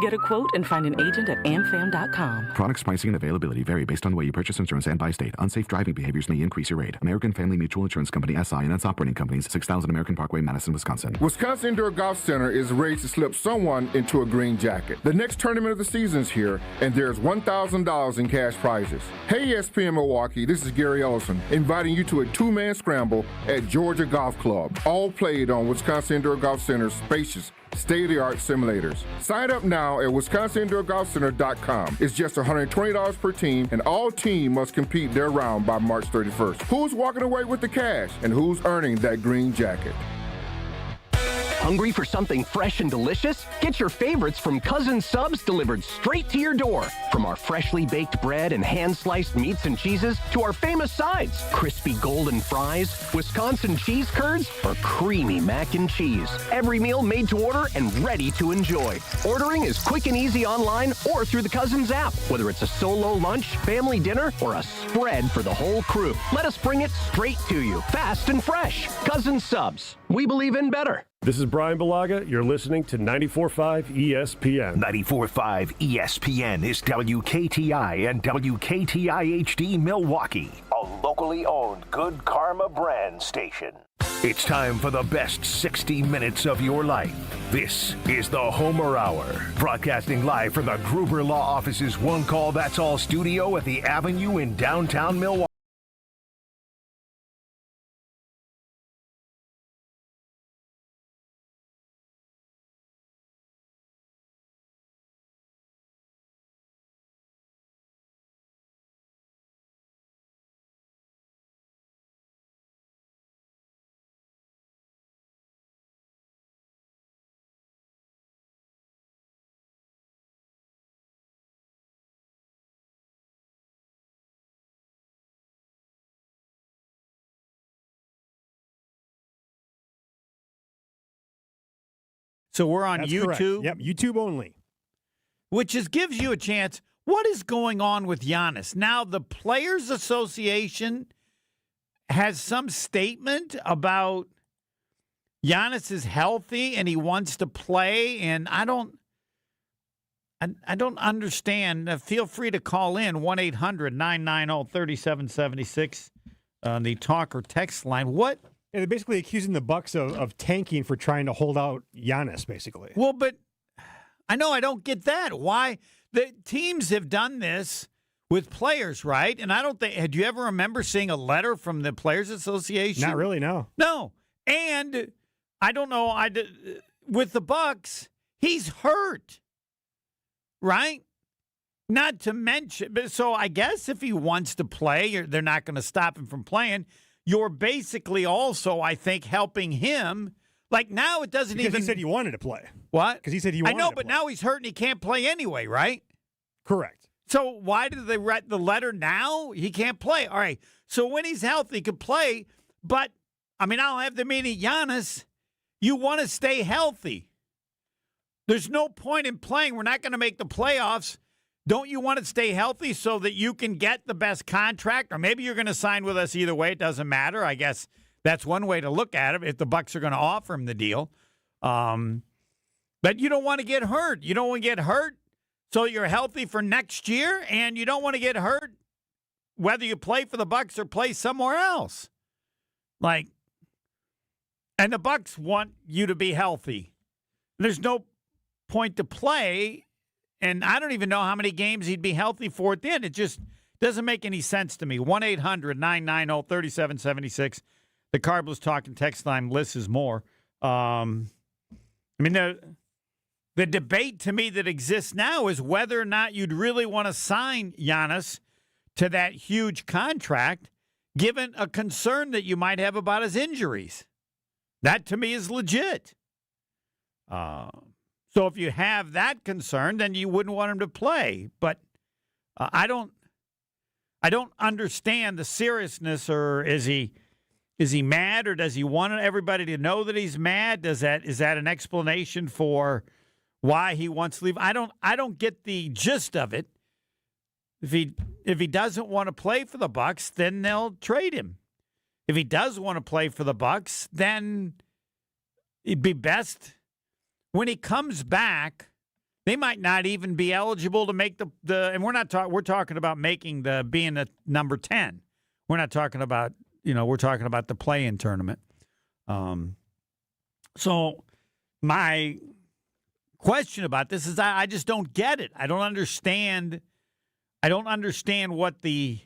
Get a quote and find an agent at amfam.com. Products pricing and availability vary based on the way you purchase insurance and by state. Unsafe driving behaviors may increase your rate. American Family Mutual Insurance Company, SI, and its operating companies, 6000 American Parkway, Madison, Wisconsin. Wisconsin Indoor Golf Center is ready to slip someone into a green jacket. The next tournament of the season is here, and there's $1,000 in cash prizes. Hey, ESPN Milwaukee, this is Gary Ellison, inviting you to a two-man scramble at Georgia Golf Club, all played on Wisconsin Indoor Golf Center's spacious, state-of-the-art simulators. Sign up now at wisconsinindoorgolfcenter.com. It's just $120 per team, and all team must compete their round by March 31st. Who's walking away with the cash, and who's earning that green jacket? Hungry for something fresh and delicious? Get your favorites from Cousin Subs delivered straight to your door. From our freshly baked bread and hand-sliced meats and cheeses to our famous sides, crispy golden fries, Wisconsin cheese curds, or creamy mac and cheese. Every meal made to order and ready to enjoy. Ordering is quick and easy online or through the Cousins app. Whether it's a solo lunch, family dinner, or a spread for the whole crew, let us bring it straight to you, fast and fresh. Cousin Subs. We believe in better. This is Brian Balaga. You're listening to 94.5 ESPN. 94.5 ESPN is WKTI and WKTI-HD Milwaukee, a locally owned Good Karma brand station. It's time for the best 60 minutes of your life. This is the Homer Hour, broadcasting live from the Gruber Law Office's One Call That's All studio at the Avenue in downtown Milwaukee. So we're on That's YouTube? correct. Yep, YouTube only. Which gives you a chance. What is going on with Giannis? Now, the Players Association has some statement about Giannis is healthy and he wants to play, and I don't understand. Feel free to call in 1-800-990-3776 on the talk or text line. What? Yeah, they're basically accusing the Bucks of tanking for trying to hold out Giannis, basically. Well, but I know I don't get that. Why? The teams have done this with players, right? And I don't think, do you ever remember seeing a letter from the Players Association? Not really, no. No. And I don't know, with the Bucks, he's hurt, right? Not to mention, but so I guess if he wants to play, they're not going to stop him from playing. You're basically also, I think, helping him. Like now it doesn't because even. He said he wanted to play. What? Because he said he wanted to play. I know, but now he's hurt and he can't play anyway, right? Correct. So why did they write the letter now? He can't play. All right. So when he's healthy, he can play. But, I mean, I'll have the meaning, Giannis, you want to stay healthy. There's no point in playing. We're not going to make the playoffs. Don't you want to stay healthy so that you can get the best contract? Or maybe you're going to sign with us either way. It doesn't matter. I guess that's one way to look at it if the Bucks are going to offer him the deal. But you don't want to get hurt. You don't want to get hurt so you're healthy for next year, and you don't want to get hurt whether you play for the Bucks or play somewhere else. Like, and the Bucks want you to be healthy. There's no point to play. And I don't even know how many games he'd be healthy for at the end. It just doesn't make any sense to me. 1-800-990-3776. The Cardinals talking text line. Liz is more. I mean, the debate to me that exists now is whether or not you'd really want to sign Giannis to that huge contract, given a concern that you might have about his injuries. That to me is legit. So if you have that concern, then you wouldn't want him to play. But I don't understand the seriousness. Or is he mad, or does he want everybody to know that he's mad? Is that an explanation for why he wants to leave? I don't get the gist of it. If he doesn't want to play for the Bucks, then they'll trade him. If he does want to play for the Bucks, then it'd be best when he comes back. They might not even be eligible to make the and we're talking about making being the number 10. We're not talking about, we're talking about the play-in tournament. So my question about this is I just don't get it. I don't understand what the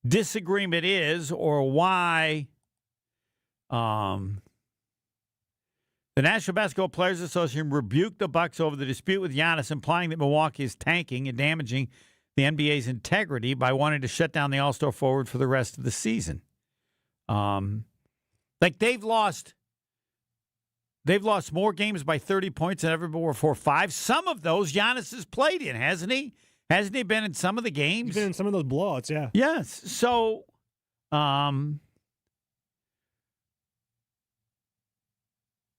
disagreement is or why the National Basketball Players Association rebuked the Bucks over the dispute with Giannis, implying that Milwaukee is tanking and damaging the NBA's integrity by wanting to shut down the All-Star forward for the rest of the season. They've lost more games by 30 points than ever before 5. Some of those Giannis has played in, hasn't he? Hasn't he been in some of the games? He's been in some of those blowouts, yeah. Yes. So,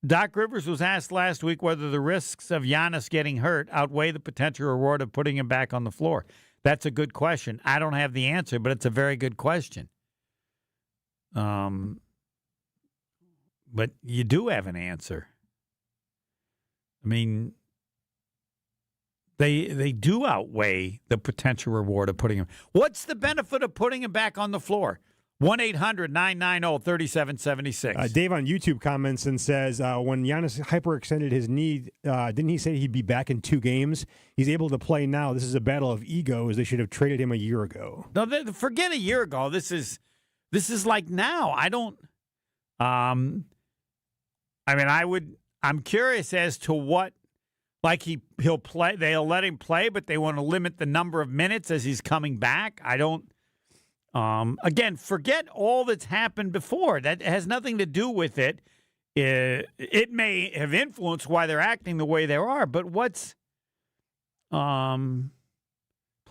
Doc Rivers was asked last week whether the risks of Giannis getting hurt outweigh the potential reward of putting him back on the floor. That's a good question. I don't have the answer, but it's a very good question. But you do have an answer. I mean, they do outweigh the potential reward of putting him. What's the benefit of putting him back on the floor? 1-800-990-3776. Dave on YouTube comments and says, when Giannis hyperextended his knee, didn't he say he'd be back in 2 games? He's able to play now. This is a battle of egos. They should have traded him a year ago. No, forget a year ago. This is like now. I don't. I'm curious as to what. Like he'll play. They'll let him play, but they want to limit the number of minutes as he's coming back. I don't. Again, forget all that's happened before. That has nothing to do with it. It may have influenced why they're acting the way they are, but what's Players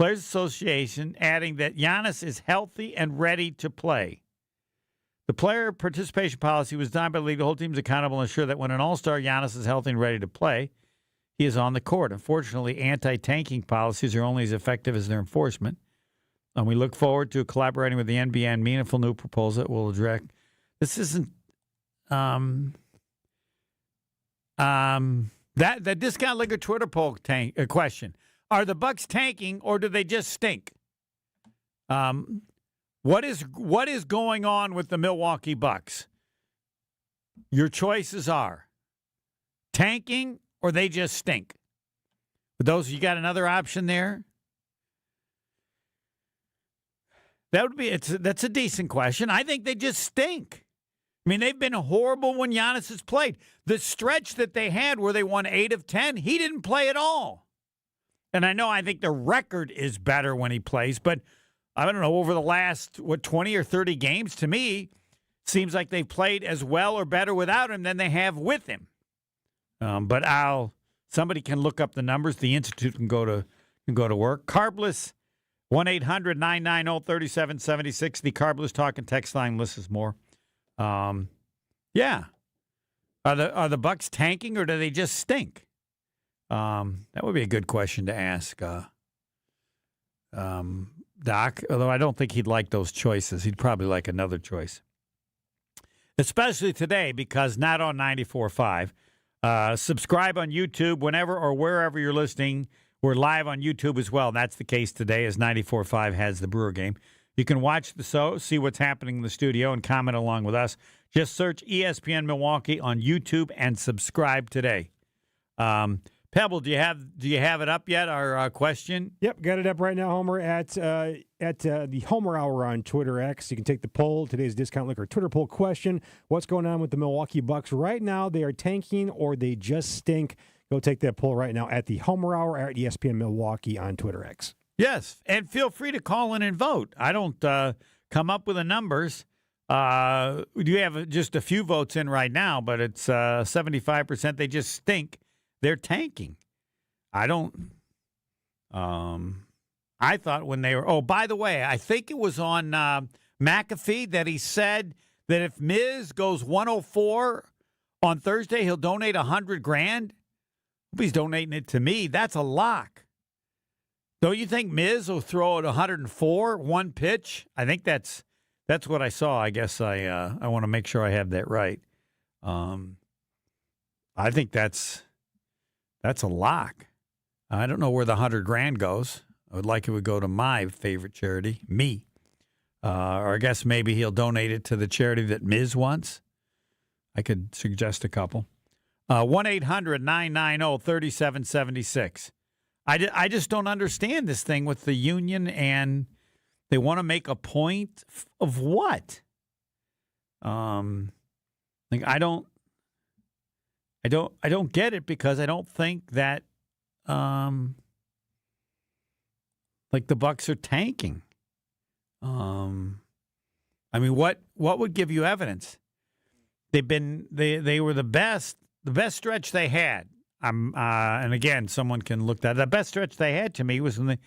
Association adding that Giannis is healthy and ready to play. The player participation policy was designed by the league to hold teams accountable and ensure that when an all-star Giannis is healthy and ready to play, he is on the court. Unfortunately, anti-tanking policies are only as effective as their enforcement. And we look forward to collaborating with the NBA on meaningful new proposal that will address. This isn't that discount liquor Twitter poll question. Are the Bucks tanking or do they just stink? What is going on with the Milwaukee Bucks? Your choices are tanking or they just stink. For those, you got another option there? That's a decent question. I think they just stink. I mean, they've been horrible when Giannis has played. The stretch that they had where they won 8 of 10, he didn't play at all. And I think the record is better when he plays, but I don't know, over the last, 20 or 30 games, to me, seems like they've played as well or better without him than they have with him. But somebody can look up the numbers. The Institute can go to work. Carbless, 1-800-990-3776. The Carbless Talk and Text line lists us more. Yeah. Are the Bucks tanking or do they just stink? That would be a good question to ask Doc, although I don't think he'd like those choices. He'd probably like another choice. Especially today, because not on 94.5. Subscribe on YouTube whenever or wherever you're listening. We're live on YouTube as well. That's the case today as 94.5 has the Brewer game. You can watch the show, see what's happening in the studio, and comment along with us. Just search ESPN Milwaukee on YouTube and subscribe today. Pebble, do you have it up yet? Our question. Yep, got it up right now, Homer. At the Homer Hour on Twitter X, you can take the poll. Today's Discount Liquor Twitter poll question: what's going on with the Milwaukee Bucks right now? They are tanking or they just stink. Go take that poll right now at the Homer Hour at ESPN Milwaukee on Twitter X. Yes, and feel free to call in and vote. I don't come up with the numbers. We do have just a few votes in right now, but it's 75%. They just stink. They're tanking. I don't. I thought when they were. Oh, by the way, I think it was on McAfee that he said that if Miz goes 104 on Thursday, he'll donate $100,000. He's donating it to me. That's a lock. Don't you think Miz will throw it 104 one pitch? I think that's what I saw. I guess I want to make sure I have that right. I think that's a lock. I don't know where the $100,000 goes. I would like it would go to my favorite charity, me. Or I guess maybe he'll donate it to the charity that Miz wants. I could suggest a couple. 1-800-990-3776. I just don't understand this thing with the union, and they want to make a point of what? Like I don't get it, because I don't think that like the Bucks are tanking. I mean, what would give you evidence? They were the best stretch they had. And again, someone can look that. The best stretch they had to me was when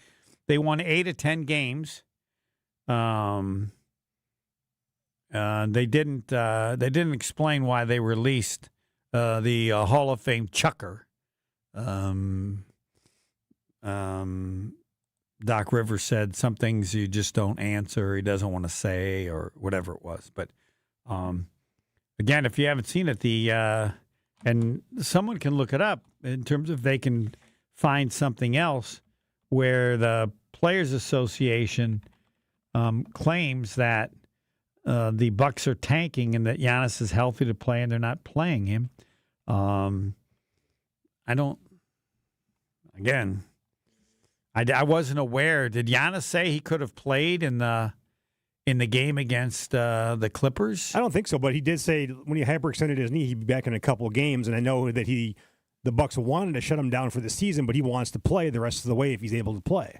they won 8 of 10 games. They didn't explain why they released the Hall of Fame chucker. Doc Rivers said some things you just don't answer, he doesn't want to say, or whatever it was. But again, if you haven't seen it, and someone can look it up in terms of they can find something else where the Players Association claims that the Bucks are tanking and that Giannis is healthy to play and they're not playing him. I wasn't aware. Did Giannis say he could have played in the game against the Clippers? I don't think so, but he did say when he hyperextended his knee, he'd be back in a couple of games. And I know that the Bucks wanted to shut him down for the season, but he wants to play the rest of the way if he's able to play.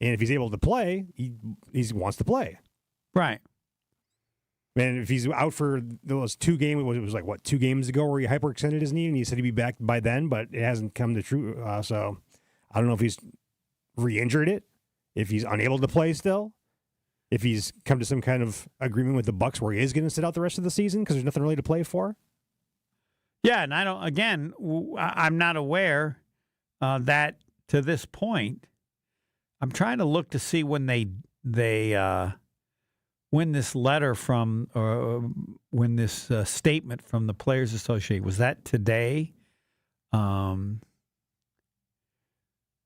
And if he's able to play, he wants to play. Right. And if he's out for those 2 games, it was like, 2 games ago where he hyperextended his knee, and he said he'd be back by then, but it hasn't come to true. So I don't know if he's re-injured it, if he's unable to play still, if he's come to some kind of agreement with the Bucks where he is going to sit out the rest of the season because there's nothing really to play for. Yeah, and I'm not aware that to this point. I'm trying to look to see when when this letter from, or when this statement from the Players Association, was that today?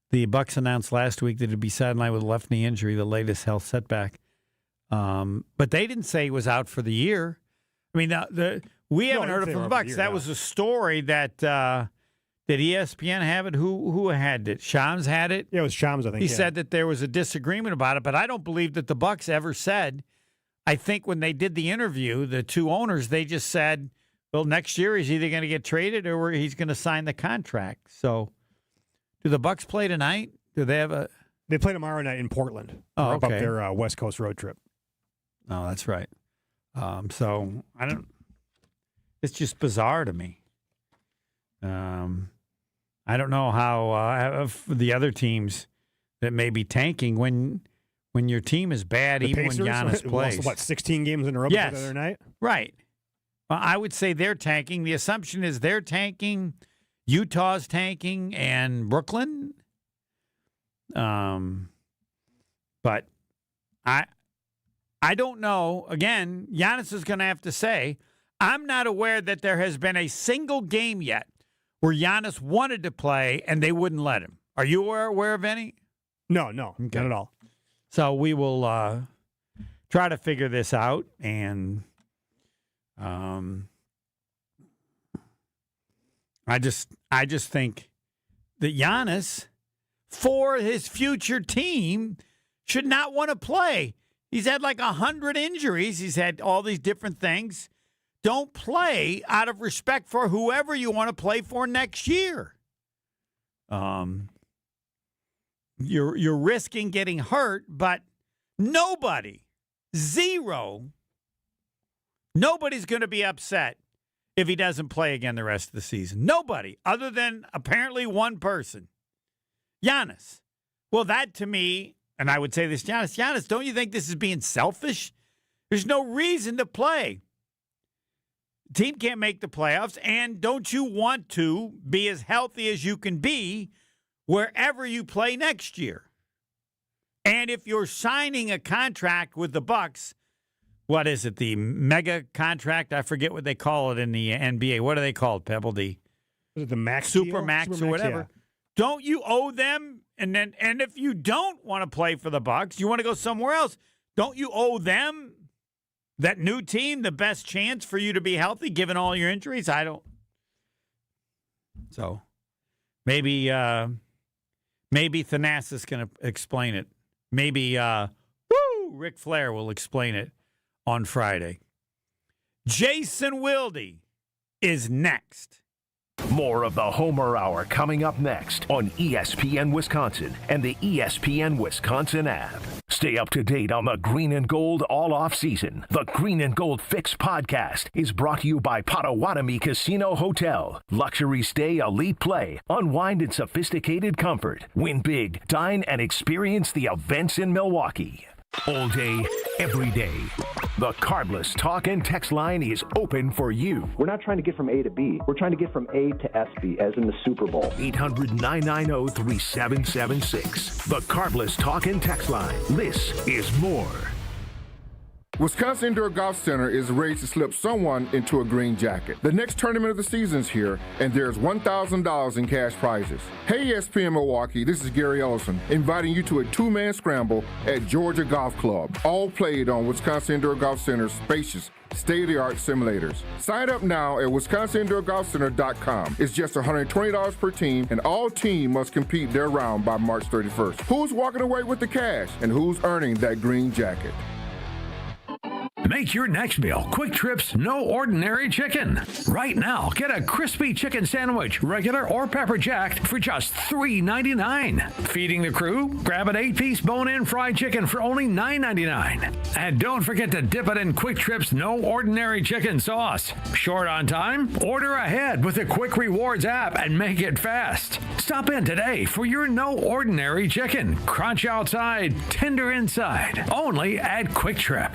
The Bucks announced last week that it'd be sidelined with a left knee injury, the latest health setback. But they didn't say he was out for the year. I mean, we haven't heard it from the Bucks. That was a story that did ESPN have it? Who had it? Shams had it. Yeah, it was Shams. I think he said that there was a disagreement about it, but I don't believe that the Bucks ever said. I think when they did the interview, the 2 owners, they just said, "Well, next year he's either going to get traded or he's going to sign the contract." So, do the Bucks play tonight? Do they have a? They play tomorrow night in Portland. Oh, okay. Up their West Coast road trip. Oh, that's right. So I don't. It's just bizarre to me. I don't know how the other teams that may be tanking when your team is bad, the even Pacers, when Giannis plays. Lost, 16 games in a row the other night? Right. Well, I would say they're tanking. The assumption is they're tanking, Utah's tanking, and Brooklyn. But I don't know. Again, Giannis is going to have to say, I'm not aware that there has been a single game yet where Giannis wanted to play and they wouldn't let him. Are you aware of any? No, okay. Not at all. So we will try to figure this out, and I just think that Giannis, for his future team, should not want to play. He's had like 100 injuries. He's had all these different things. Don't play out of respect for whoever you want to play for next year. You're risking getting hurt, but nobody's going to be upset if he doesn't play again the rest of the season. Nobody, other than apparently one person. Giannis. Well, that to me, and I would say this, Giannis, don't you think this is being selfish? There's no reason to play. The team can't make the playoffs, and don't you want to be as healthy as you can be wherever you play next year? And if you're signing a contract with the Bucks, what is it, the mega contract? I forget what they call it in the NBA. What are they called, Pebble? Is it the max Super deal? max or whatever. don't you owe them? And if you don't want to play for the Bucks, you want to go somewhere else, don't you owe them, that new team, the best chance for you to be healthy given all your injuries? I don't. So maybe Thanasis can explain it. Maybe Ric Flair will explain it on Friday. Jason Wilde is next. More of the Homer Hour coming up next on ESPN Wisconsin and the ESPN Wisconsin app. Stay up to date on the Green and Gold all off season. The Green and Gold Fix podcast is brought to you by Potawatomi Casino Hotel. Luxury stay, elite play, unwind in sophisticated comfort. Win big, dine, and experience the events in Milwaukee. All day, every day. The Cardless Talk and Text line is open for you. We're not trying to get from A to B. We're trying to get from A to SB, as in the Super Bowl. 800-990-3776. The Cardless Talk and Text line. This is more. Wisconsin Indoor Golf Center is ready to slip someone into a green jacket. The next tournament of the season's here, and there's $1,000 in cash prizes. Hey, ESPN Milwaukee, this is Gary Ellison, inviting you to a two-man scramble at Georgia Golf Club, all played on Wisconsin Indoor Golf Center's spacious, state-of-the-art simulators. Sign up now at wisconsinindoorgolfcenter.com. It's just $120 per team, and all team must compete their round by March 31st. Who's walking away with the cash, and who's earning that green jacket? Make your next meal Quick Trip's No Ordinary Chicken. Right now, get a crispy chicken sandwich, regular or pepper jacked, for just $3.99. Feeding the crew? Grab an 8-piece bone-in fried chicken for only $9.99. And don't forget to dip it in Quick Trip's No Ordinary Chicken sauce. Short on time? Order ahead with the Quick Rewards app and make it fast. Stop in today for your No Ordinary Chicken. Crunch outside, tender inside. Only at Quick Trip.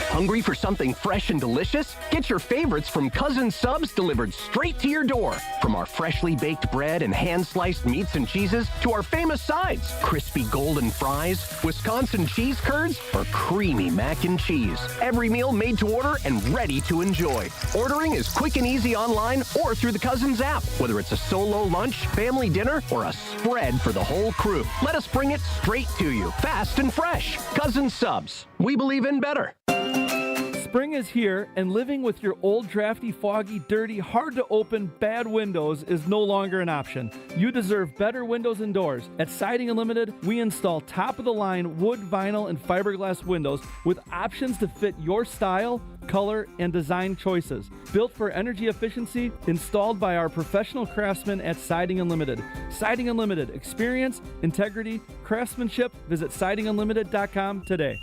Hungry for something fresh and delicious? Get your favorites from Cousin Subs delivered straight to your door. From our freshly baked bread and hand-sliced meats and cheeses to our famous sides, crispy golden fries, Wisconsin cheese curds, or creamy mac and cheese. Every meal made to order and ready to enjoy. Ordering is quick and easy online or through the Cousins app. Whether it's a solo lunch, family dinner, or a spread for the whole crew, let us bring it straight to you, fast and fresh. Cousin Subs. We believe in better. Spring is here, and living with your old, drafty, foggy, dirty, hard-to-open, bad windows is no longer an option. You deserve better windows and doors. At Siding Unlimited, we install top-of-the-line wood, vinyl, and fiberglass windows with options to fit your style, color, and design choices. Built for energy efficiency, installed by our professional craftsmen at Siding Unlimited. Siding Unlimited. Experience, integrity, craftsmanship. Visit sidingunlimited.com today.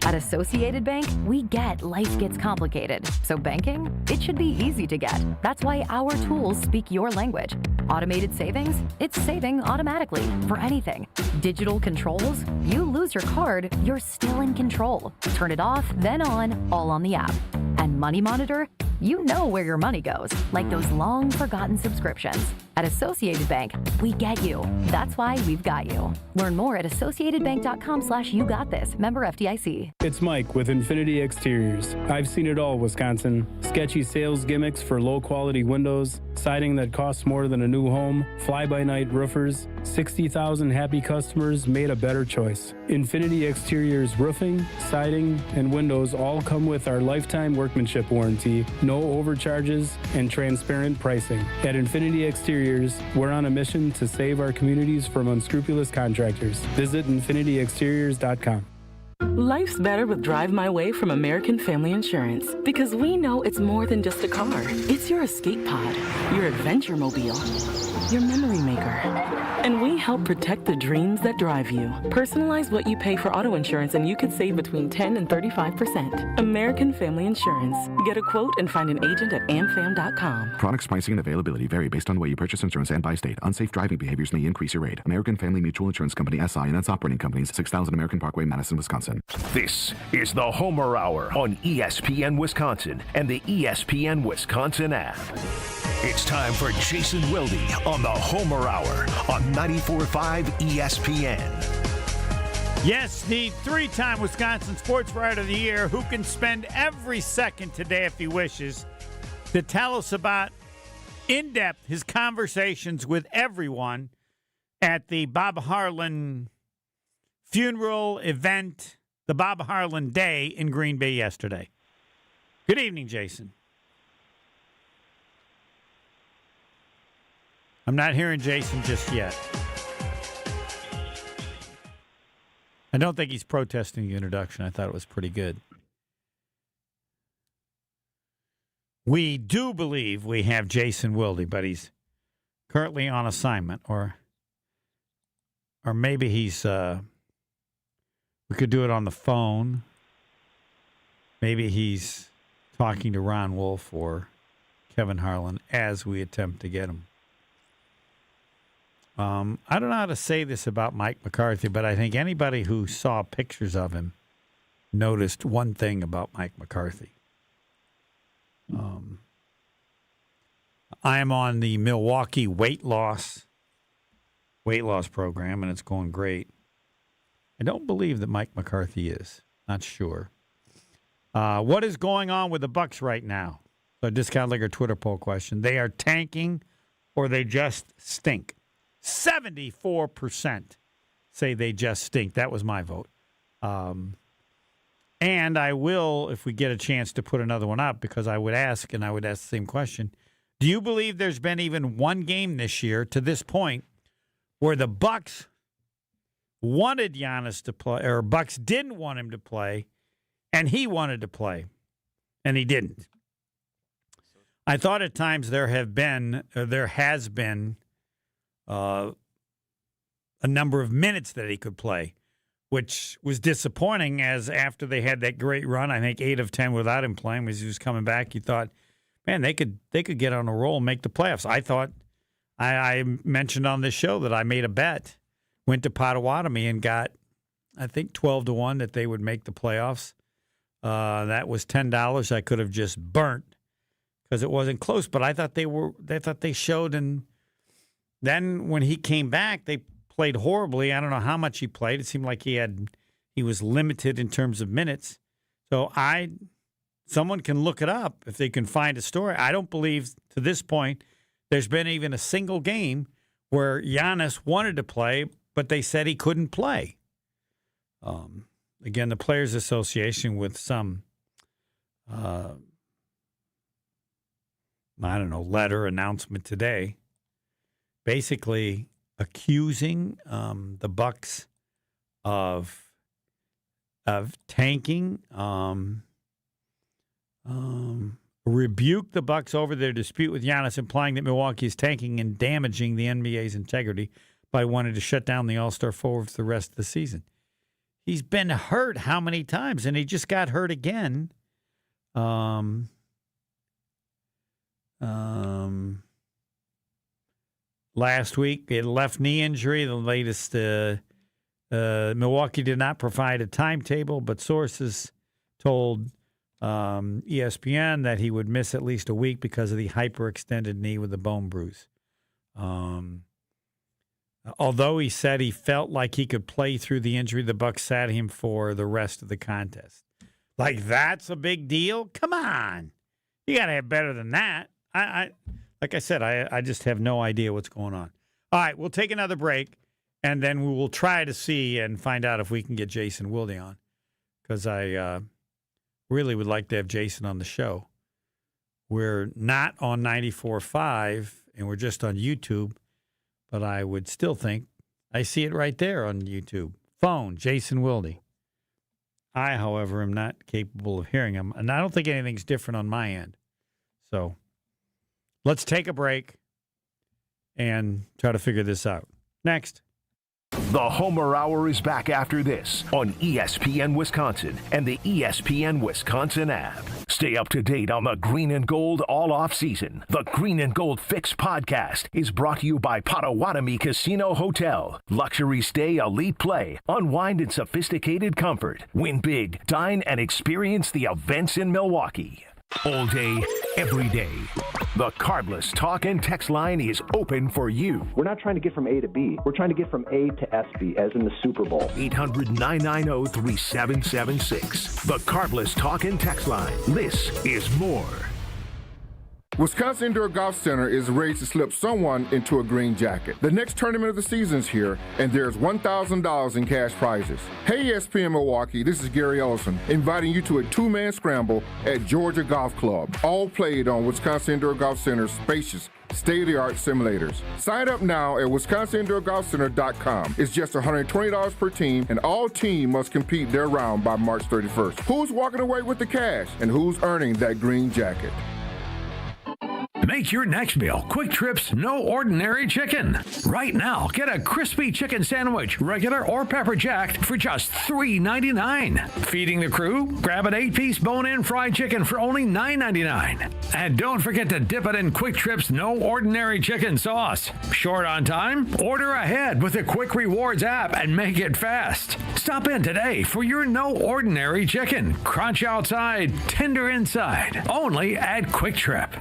At Associated Bank, we get life gets complicated. So banking, it should be easy to get. That's why our tools speak your language. Automated savings, it's saving automatically for anything. Digital controls, you lose your card, you're still in control. Turn it off, then on, all on the app. And Money Monitor, you know where your money goes, like those long-forgotten subscriptions. At Associated Bank, we get you. That's why we've got you. Learn more at associatedbank.com/YouGotThis. Member FDIC. It's Mike with Infinity Exteriors. I've seen it all, Wisconsin. Sketchy sales gimmicks for low-quality windows, siding that costs more than a new home, fly-by-night roofers. 60,000 happy customers made a better choice. Infinity Exteriors roofing, siding, and windows all come with our lifetime workmanship warranty, no overcharges, and transparent pricing. At Infinity Exteriors, we're on a mission to save our communities from unscrupulous contractors. Visit infinityexteriors.com. Life's better with Drive My Way from American Family Insurance, because we know it's more than just a car. It's your escape pod, your adventure mobile, your memory maker. And we help protect the dreams that drive you. Personalize what you pay for auto insurance and you could save between 10 and 35%. American Family Insurance. Get a quote and find an agent at amfam.com. Products, pricing, and availability vary based on the way you purchase insurance and by state. Unsafe driving behaviors may increase your rate. American Family Mutual Insurance Company, SI, and its operating companies, 6000 American Parkway, Madison, Wisconsin. This is the Homer Hour on ESPN Wisconsin and the ESPN Wisconsin app. It's time for Jason Wilde on the Homer Hour on 94.5 ESPN. Yes, the three-time Wisconsin Sports Writer of the Year, who can spend every second today, if he wishes, to tell us about in-depth his conversations with everyone at the Bob Harlan funeral event, the Bob Harlan Day in Green Bay yesterday. Good evening, Jason. I'm not hearing Jason just yet. I don't think he's protesting the introduction. I thought it was pretty good. We do believe we have Jason Wilde, but he's currently on assignment, or maybe he's. We could do it on the phone. Maybe he's talking to Ron Wolf or Kevin Harlan as we attempt to get him. I don't know how to say this about Mike McCarthy, but I think anybody who saw pictures of him noticed one thing about Mike McCarthy. I am on the Milwaukee weight loss program, and it's going great. I don't believe that Mike McCarthy is. Not sure. What is going on with the Bucks right now? So Discount Liquor Twitter poll question. They are tanking or they just stink. 74% say they just stink. That was my vote. And I will, if we get a chance to put another one up, because I would ask the same question. Do you believe there's been even one game this year to this point where the Bucks wanted Giannis to play, or Bucks didn't want him to play, and he wanted to play, and he didn't? I thought at times there has been a number of minutes that he could play, which was disappointing, as after they had that great run, I think 8 of 10 without him playing, as he was coming back, you thought, man, they could get on a roll and make the playoffs. I thought, I mentioned on this show that I made a bet, went to Potawatomi and got, I think, 12-1 that they would make the playoffs. That was $10 I could have just burnt because it wasn't close. But I thought they showed, and then when he came back, they played horribly. I don't know how much he played. It seemed like he was limited in terms of minutes. So someone can look it up if they can find a story. I don't believe to this point there's been even a single game where Giannis wanted to play, but they said he couldn't play. Again, the Players Association with some, letter announcement today, basically accusing the Bucks of tanking, rebuked the Bucks over their dispute with Giannis, implying that Milwaukee is tanking and damaging the NBA's integrity by wanting to shut down the All-Star forward for the rest of the season. He's been hurt how many times? And he just got hurt again. Last week, he had a left knee injury. The latest, Milwaukee did not provide a timetable, but sources told ESPN that he would miss at least a week because of the hyperextended knee with a bone bruise. Although he said he felt like he could play through the injury, the Bucks sat him for the rest of the contest. Like, that's a big deal? Come on. You got to have better than that. Like I said, I just have no idea what's going on. All right, we'll take another break, and then we will try to see and find out if we can get Jason Wilde on, because I really would like to have Jason on the show. We're not on 94.5, and we're just on YouTube, but I would still think I see it right there on YouTube. Phone, Jason Wilde. I, however, am not capable of hearing him, and I don't think anything's different on my end. So let's take a break and try to figure this out. Next. The Homer Hour is back after this on ESPN Wisconsin and the ESPN Wisconsin app. Stay up to date on the Green and Gold all off season. The Green and Gold Fix podcast is brought to you by Potawatomi Casino Hotel. Luxury stay, elite play, unwind in sophisticated comfort. Win big, dine, and experience the events in Milwaukee. All day, every day. The Carbless talk and text line is open for you. We're not trying to get from A to B. We're trying to get from A to SB, as in the Super Bowl. 800-990-3776. The Carbless talk and text line. This is more. Wisconsin Indoor Golf Center is ready to slip someone into a green jacket. The next tournament of the season's here, and there's $1,000 in cash prizes. Hey ESPN Milwaukee, this is Gary Ellison, inviting you to a two-man scramble at Georgia Golf Club, all played on Wisconsin Indoor Golf Center's spacious state-of-the-art simulators. Sign up now at wisconsinindoorgolfcenter.com. It's just $120 per team, and all teams must compete their round by March 31st. Who's walking away with the cash, and who's earning that green jacket? Make your next meal Quick Trip's No Ordinary Chicken. Right now, get a crispy chicken sandwich, regular or pepper jacked, for just $3.99. Feeding the crew? Grab an 8-piece bone-in fried chicken for only $9.99. And don't forget to dip it in Quick Trip's No Ordinary Chicken sauce. Short on time? Order ahead with the Quick Rewards app and make it fast. Stop in today for your No Ordinary Chicken. Crunch outside, tender inside. Only at Quick Trip.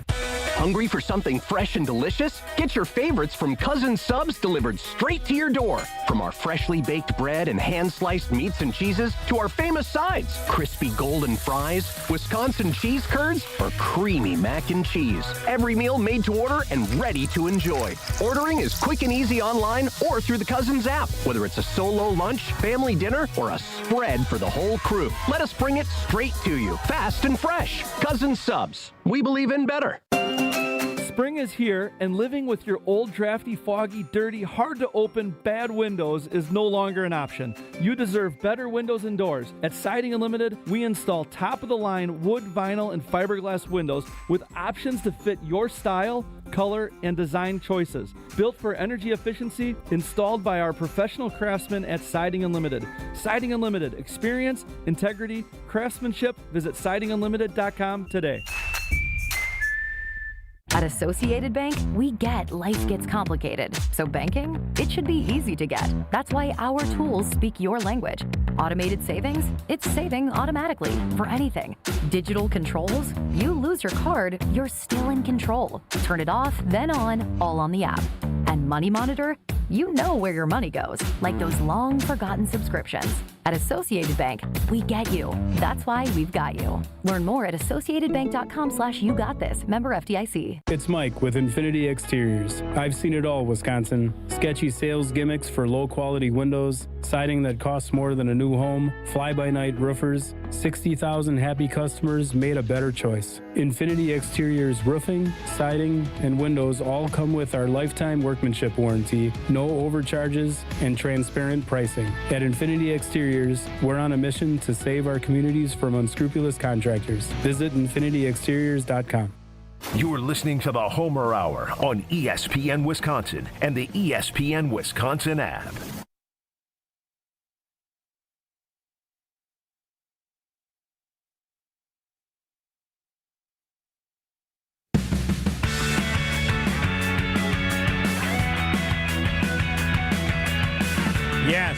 Hungry for something fresh and delicious? Get your favorites from Cousin Subs delivered straight to your door. From our freshly baked bread and hand-sliced meats and cheeses to our famous sides, crispy golden fries, Wisconsin cheese curds, or creamy mac and cheese. Every meal made to order and ready to enjoy. Ordering is quick and easy online or through the Cousins app, whether it's a solo lunch, family dinner, or a spread for the whole crew. Let us bring it straight to you, fast and fresh. Cousin Subs. We believe in better. Spring is here, and living with your old, drafty, foggy, dirty, hard-to-open, bad windows is no longer an option. You deserve better windows and doors. At Siding Unlimited, we install top-of-the-line wood, vinyl, and fiberglass windows with options to fit your style, color, and design choices. Built for energy efficiency, installed by our professional craftsmen at Siding Unlimited. Siding Unlimited. Experience, integrity, craftsmanship. Visit sidingunlimited.com today. At Associated Bank, we get life gets complicated. So banking, it should be easy to get. That's why our tools speak your language. Automated savings, it's saving automatically for anything. Digital controls, you lose your card, you're still in control. Turn it off, then on, all on the app. And Money Monitor, you know where your money goes, like those long-forgotten subscriptions. At Associated Bank, we get you. That's why we've got you. Learn more at associatedbank.com/YouGotThis. Member FDIC. It's Mike with Infinity Exteriors. I've seen it all, Wisconsin. Sketchy sales gimmicks for low-quality windows, siding that costs more than a new home, fly-by-night roofers. 60,000 happy customers made a better choice. Infinity Exteriors roofing, siding, and windows all come with our lifetime workmanship warranty, no overcharges, and transparent pricing. At Infinity Exteriors, we're on a mission to save our communities from unscrupulous contractors. Visit infinityexteriors.com. You're listening to the Homer Hour on ESPN Wisconsin and the ESPN Wisconsin app. Yes.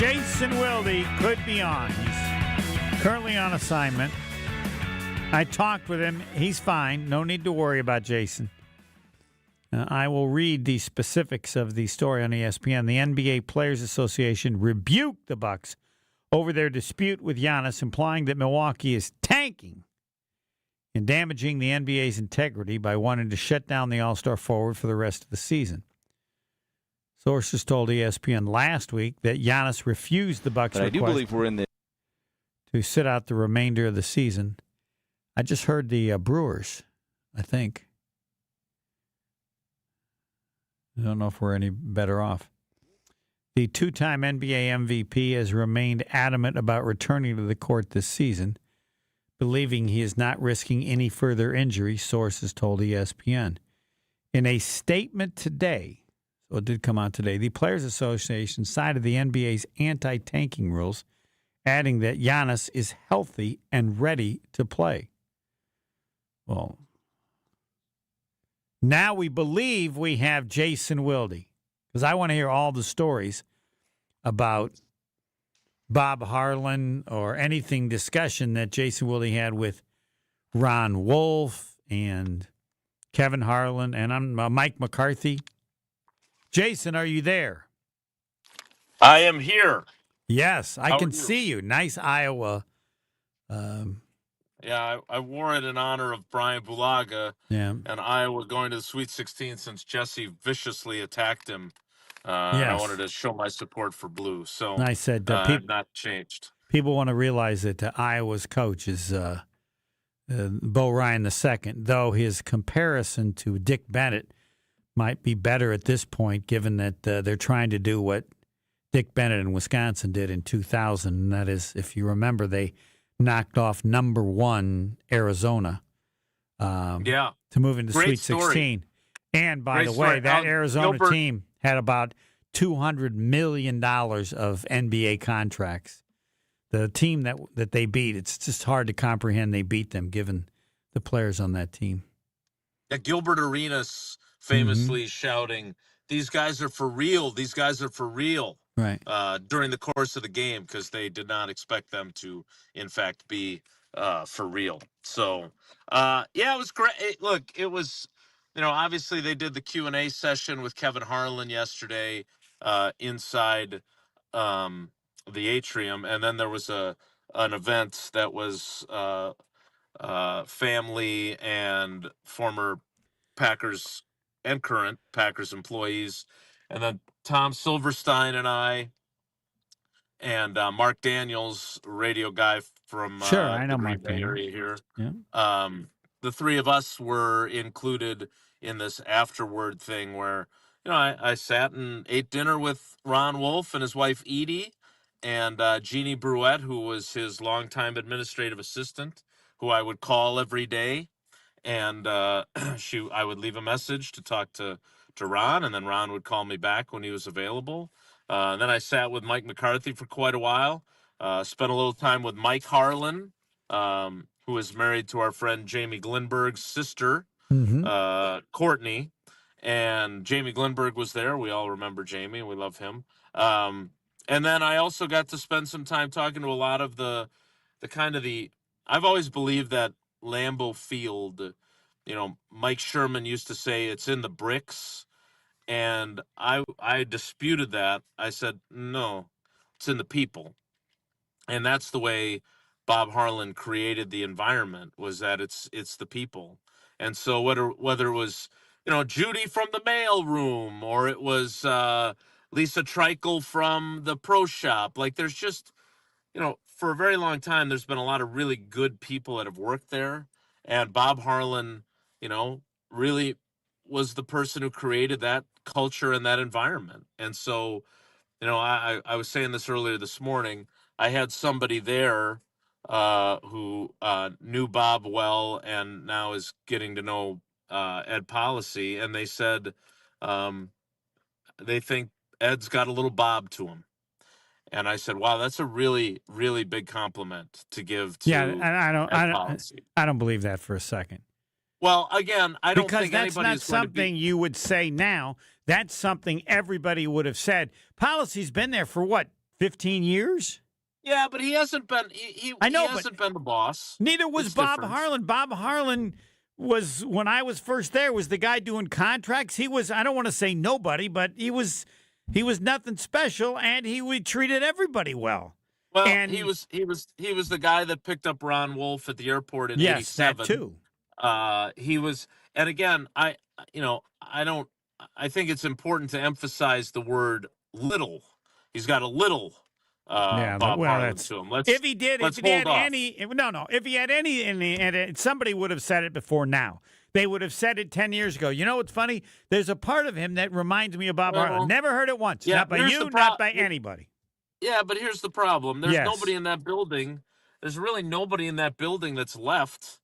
Jason Wilde could be on. He's currently on assignment. I talked with him. He's fine. No need to worry about Jason. I will read the specifics of the story on ESPN. The NBA Players Association rebuked the Bucks over their dispute with Giannis, implying that Milwaukee is tanking and damaging the NBA's integrity by wanting to shut down the All-Star forward for the rest of the season. Sources told ESPN last week that Giannis refused the Bucks' request, I do believe we're in the to sit out the remainder of the season. I just heard the Brewers, I think. I don't know if we're any better off. The two-time NBA MVP has remained adamant about returning to the court this season, believing he is not risking any further injury, sources told ESPN. In a statement today, so it did come out today, the Players Association cited the NBA's anti-tanking rules, adding that Giannis is healthy and ready to play. Well, now we believe we have Jason Wilde, because I want to hear all the stories about Bob Harlan or anything discussion that Jason Wilde had with Ron Wolf and Kevin Harlan and I'm Mike McCarthy. Jason, are you there? I am here. Yes, I can see you. Nice Iowa Yeah, I wore it in honor of Brian Bulaga. Yeah. And Iowa going to the Sweet 16 since Jesse viciously attacked him. And I Yes. wanted to show my support for blue. So I said not changed. people want to realize that Iowa's coach is Bo Ryan II, though his comparison to Dick Bennett might be better at this point, given that they're trying to do what Dick Bennett in Wisconsin did in 2000. And that is, if you remember, they knocked off #1 Arizona to move into Great Sweet story. 16. And by Great the way, story. that Arizona Gilbert- team had about $200 million of NBA contracts. The team that they beat, it's just hard to comprehend they beat them, given the players on that team. Yeah, Gilbert Arenas famously shouting, "These guys are for real. These guys are for real." Right. During the course of the game, because they did not expect them to, in fact, be for real. So, it was great. Look, it was, obviously they did the Q&A session with Kevin Harlan yesterday inside the atrium, and then there was an event that was family and former Packers and current Packers employees, and then Tom Silverstein and I and Mark Daniels, radio guy from I know the Green Mark Bay Daniels. area here. Yeah. The three of us were included in this afterward thing where, I sat and ate dinner with Ron Wolf and his wife Edie and Jeannie Bruette, who was his longtime administrative assistant, who I would call every day. And I would leave a message to talk to Ron, and then Ron would call me back when he was available. And then I sat with Mike McCarthy for quite a while. Spent a little time with Mike Harlan, who is married to our friend Jamie Glenberg's sister, Courtney. And Jamie Glenberg was there. We all remember Jamie. We love him. And then I also got to spend some time talking to a lot of the I've always believed that Lambeau Field, Mike Sherman used to say it's in the bricks, and I disputed that. I said, no, it's in the people. And that's the way Bob Harlan created the environment, was that it's the people. And so whether it was, Judy from the mail room, or it was Lisa Treichel from the pro shop, like there's just, for a very long time, there's been a lot of really good people that have worked there. And Bob Harlan, really was the person who created that culture and that environment. And so, I was saying this earlier this morning, I had somebody there who knew Bob well and now is getting to know Ed Policy. And they said they think Ed's got a little Bob to him. And I said, "Wow, that's a really, really big compliment to give to and I don't believe that for a second. Well, again, I don't because think that's anybody not is going to something be... you would say now. That's something everybody would have said. Policy's been there for what, 15 years? Yeah, but he hasn't been. I know, he hasn't been the boss. Neither was It's Bob different. Harlan. Bob Harlan was, when I was first there, was the guy doing contracts. He was, I don't want to say nobody, but he was nothing special, and he treated everybody well. Well, and he was the guy that picked up Ron Wolf at the airport in yes, '87. that too. He was, and again, I think it's important to emphasize the word little. He's got a little Bob Harlan to him. If he had any, somebody would have said it before now. They would have said it 10 years ago. You know what's funny? There's a part of him that reminds me of Bob Harlan. Never heard it once. Yeah, not by you, not by anybody. Yeah, but here's the problem. There's nobody in that building. There's really nobody in that building that's left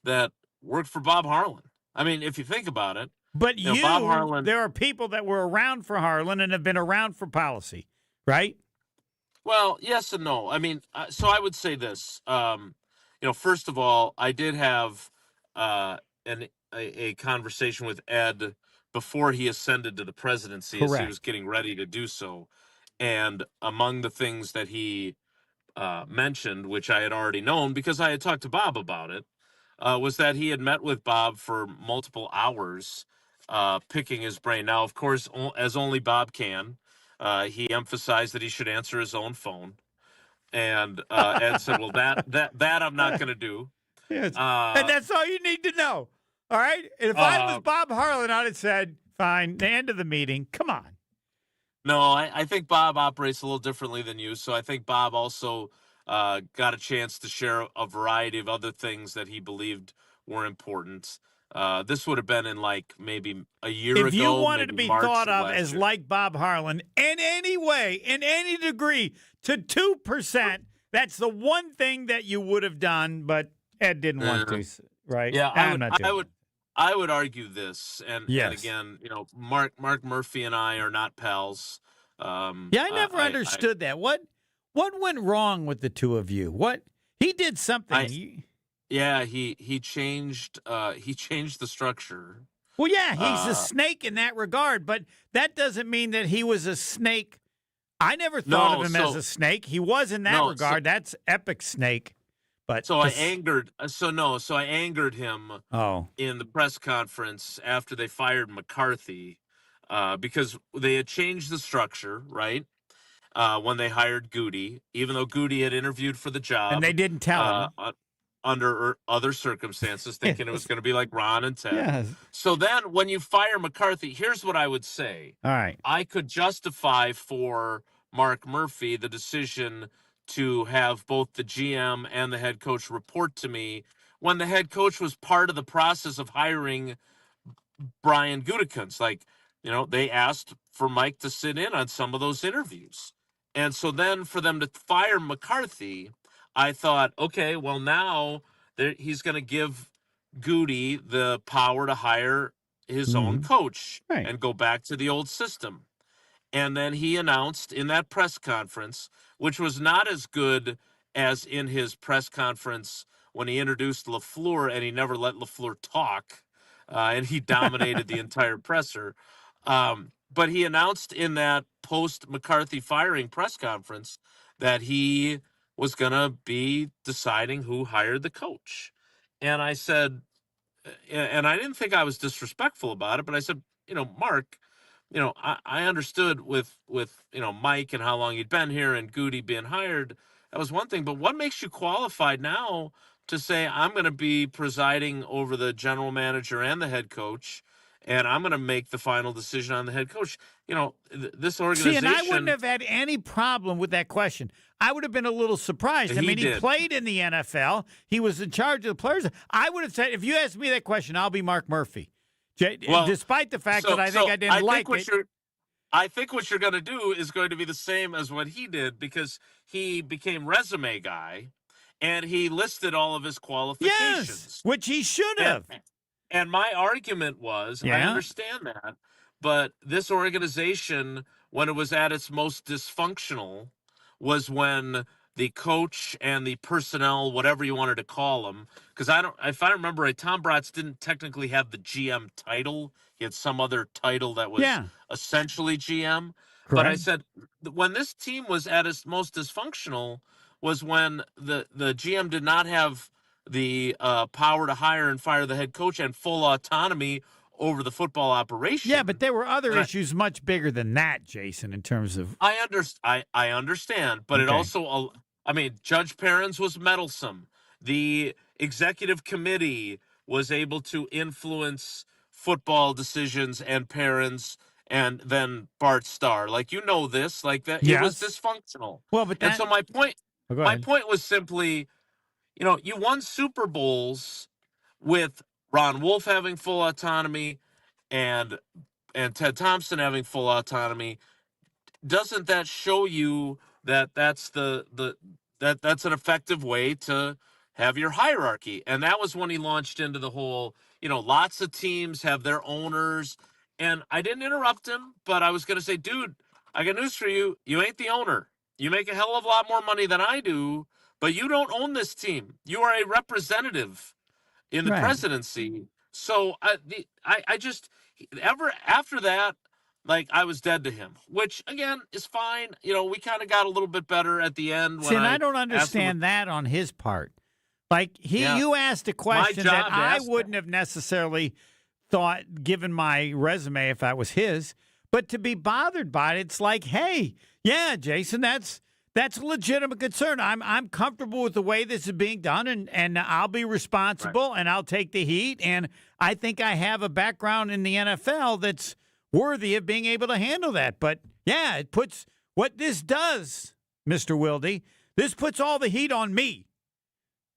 that worked for Bob Harlan. I mean, if you think about it. But Bob Harlan, there are people that were around for Harlan and have been around for Policy, right? Well, yes and no. I mean, so I would say this. First of all, I did have a conversation with Ed before he ascended to the presidency, as he was getting ready to do so. And among the things that he mentioned, which I had already known because I had talked to Bob about it, was that he had met with Bob for multiple hours, picking his brain. Now, of course, as only Bob can, he emphasized that he should answer his own phone. And Ed said, well, that I'm not going to do. Yes. And that's all you need to know. All right? And if I was Bob Harlan, I'd have said, fine, the end of the meeting. Come on. No, I think Bob operates a little differently than you. So I think Bob also got a chance to share a variety of other things that he believed were important. This would have been in like maybe a year ago. If you wanted to be March thought of last as year. like Bob Harlan in any way, in any degree, to 2%, that's the one thing that you would have done, but Ed didn't want to, right? Yeah, I'm not doing I would argue this, and Yes. again, Mark Murphy and I are not pals. I never understood that. What went wrong with the two of you? What he did something. He changed the structure. Well, yeah, he's a snake in that regard, but that doesn't mean that he was a snake. I never thought of him as a snake. He was in that regard. That's epic snake. But I angered him in the press conference after they fired McCarthy because they had changed the structure, right? When they hired Goody, even though Goody had interviewed for the job. And they didn't tell him. Under other circumstances, thinking it was going to be like Ron and Ted. Yes. So then when you fire McCarthy, here's what I would say. All right. I could justify for Mark Murphy the decision to have both the GM and the head coach report to me when the head coach was part of the process of hiring Brian Gutekunst. They asked for Mike to sit in on some of those interviews. And so then for them to fire McCarthy, I thought, okay, well, now he's going to give Goody the power to hire his own coach and go back to the old system. And then he announced in that press conference, which was not as good as in his press conference when he introduced LaFleur and he never let LaFleur talk, and he dominated the entire presser. But he announced in that post-McCarthy firing press conference that he was going to be deciding who hired the coach. And I said, and I didn't think I was disrespectful about it, but I said, Mark, I understood with Mike and how long he'd been here and Goody being hired, that was one thing. But what makes you qualified now to say I'm going to be presiding over the general manager and the head coach, and I'm going to make the final decision on the head coach? This organization. See, and I wouldn't have had any problem with that question. I would have been a little surprised. He played in the NFL. He was in charge of the players. I would have said, if you asked me that question, I'll be Mark Murphy. Despite the fact that I didn't like it. I think what you're going to do is going to be the same as what he did, because he became resume guy, and he listed all of his qualifications. Yes, which he should have. And my argument was, I understand that, but this organization, when it was at its most dysfunctional, was when the coach and the personnel, whatever you wanted to call them, because if I remember right, Tom Bratz didn't technically have the GM title. He had some other title that was essentially GM. Correct. But I said, when this team was at its most dysfunctional was when the GM did not have the power to hire and fire the head coach and full autonomy over the football operation. Yeah, but there were other issues much bigger than that, Jason, in terms of... I understand, but it also... Judge Perrins was meddlesome. The executive committee was able to influence football decisions and Perrins and then Bart Starr. This. That. It was dysfunctional. Well, but and so my point was simply, you won Super Bowls with Ron Wolf having full autonomy and Ted Thompson having full autonomy. Doesn't that show you that that's that's an effective way to have your hierarchy? And that was when he launched into the whole, lots of teams have their owners. And I didn't interrupt him, but I was going to say, dude, I got news for you. You ain't the owner. You make a hell of a lot more money than I do, but you don't own this team. You are a representative in the presidency. So I just after that, I was dead to him, which again is fine. We kind of got a little bit better at the end. See, and I don't understand that on his part. You asked a question that I wouldn't have necessarily thought, given my resume, if I was his. But to be bothered by it, it's like, hey, yeah, Jason, that's That's a legitimate concern. I'm comfortable with the way this is being done, and I'll be responsible, and I'll take the heat. And I think I have a background in the NFL that's worthy of being able to handle that. But, yeah, it puts what this does, Mr. Wilde, this puts all the heat on me.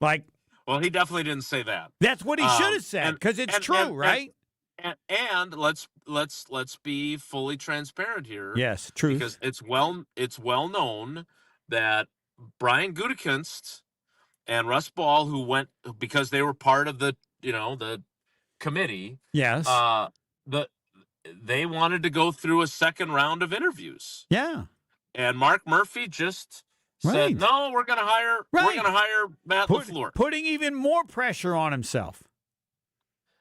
Like, well, he definitely didn't say that. That's what he should have said, because it's true, right? And let's be fully transparent here. Yes, truth. Because it's well known that Brian Gutekunst and Russ Ball, who went because they were part of the committee. Yes. They wanted to go through a second round of interviews. Yeah. And Mark Murphy just said, "No, we're going to hire Matt LaFleur," putting even more pressure on himself.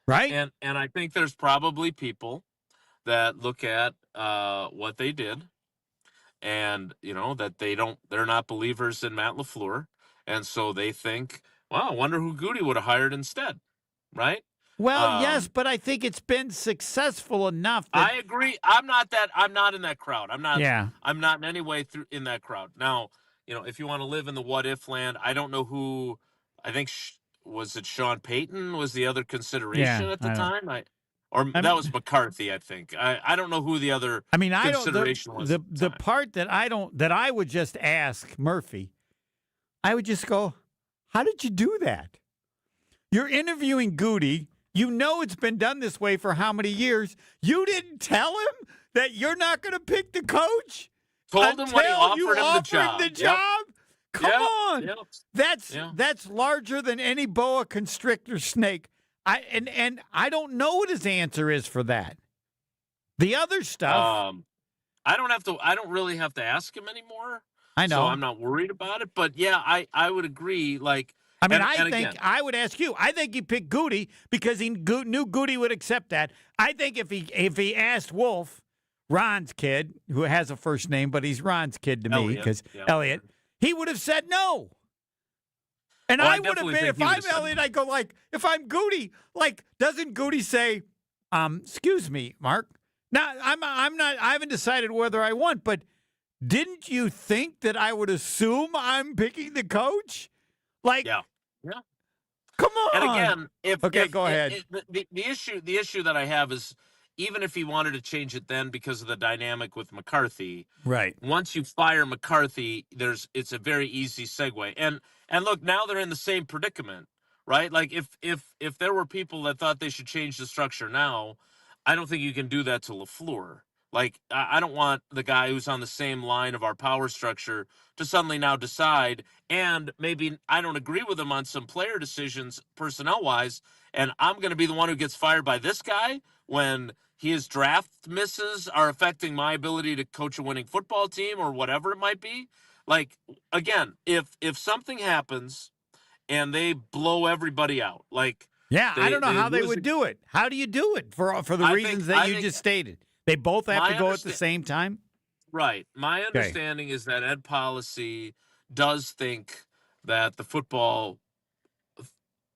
Right. And I think there's probably people that look at what they did, and that they're not believers in Matt LaFleur, and so they think, well, I wonder who Goody would have hired instead, right? Well, yes, but I think it's been successful enough. I agree. I'm not in that crowd. I'm not. Yeah. I'm not in any way in that crowd. Now, if you want to live in the what if land, I don't know who. I think was it Sean Payton was the other consideration at the time. That was McCarthy, I think. I don't know who the other consideration was. The part that I would just ask Murphy, I would just go, how did you do that? You're interviewing Goody. You know it's been done this way for how many years? You didn't tell him that you're not going to pick the coach? Told him when he offered him the job. Yep. Come on. Yep. That's larger than any boa constrictor snake. And I don't know what his answer is for that. The other stuff. I don't really have to ask him anymore. I know. So I'm not worried about it. But yeah, I would agree. Like, I would ask you. I think he picked Goody because he knew Goody would accept that. I think if he asked Wolf, Ron's kid, who has a first name, but he's Ron's kid to me because Elliot, he would have said no. And I would have been, if I'm Elliot, I go like, if I'm Goody, like, doesn't Goody say, excuse me, Mark? Now, I'm not, I haven't decided whether I want, but didn't you think that I would assume I'm picking the coach? Like, yeah. Come on. And again, go ahead. The issue that I have is, even if he wanted to change it then because of the dynamic with McCarthy, right? Once you fire McCarthy, it's a very easy segue. And look, now they're in the same predicament, right? Like if there were people that thought they should change the structure now, I don't think you can do that to LaFleur. Like, I don't want the guy who's on the same line of our power structure to suddenly now decide, and maybe I don't agree with him on some player decisions personnel-wise, and I'm going to be the one who gets fired by this guy when his draft misses are affecting my ability to coach a winning football team or whatever it might be. Like, again, if something happens and they blow everybody out, like... Yeah, I don't know how they would do it. How do you do it for the reasons that you just stated? They both have to go at the same time? Right. My understanding is that Ed Policy does think that the football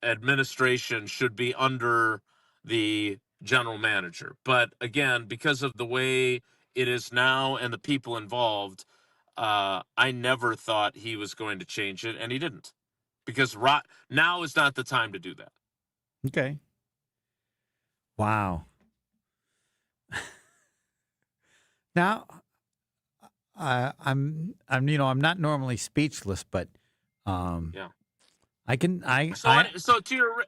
administration should be under the general manager. But again, because of the way it is now and the people involved, I never thought he was going to change it, and he didn't. Because now is not the time to do that. Okay. Wow. Now, I'm not normally speechless, but yeah, I can. So to your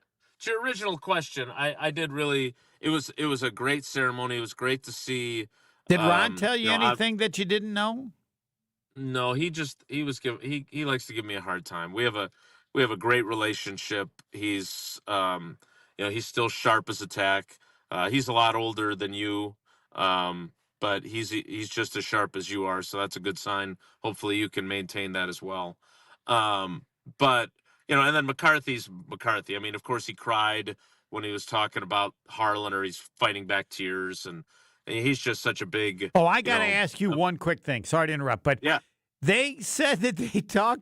original question, I did really. It was a great ceremony. It was great to see. Did Ron tell you anything that you didn't know? No, he likes to give me a hard time. We have a great relationship. He's he's still sharp as a tack. He's a lot older than you. But he's just as sharp as you are, so that's a good sign. Hopefully you can maintain that as well. But, and then McCarthy's McCarthy. I mean, of course, he cried when he was talking about Harlan, or he's fighting back tears, and he's just such a big... Oh, I got to ask you one quick thing. Sorry to interrupt, but they said that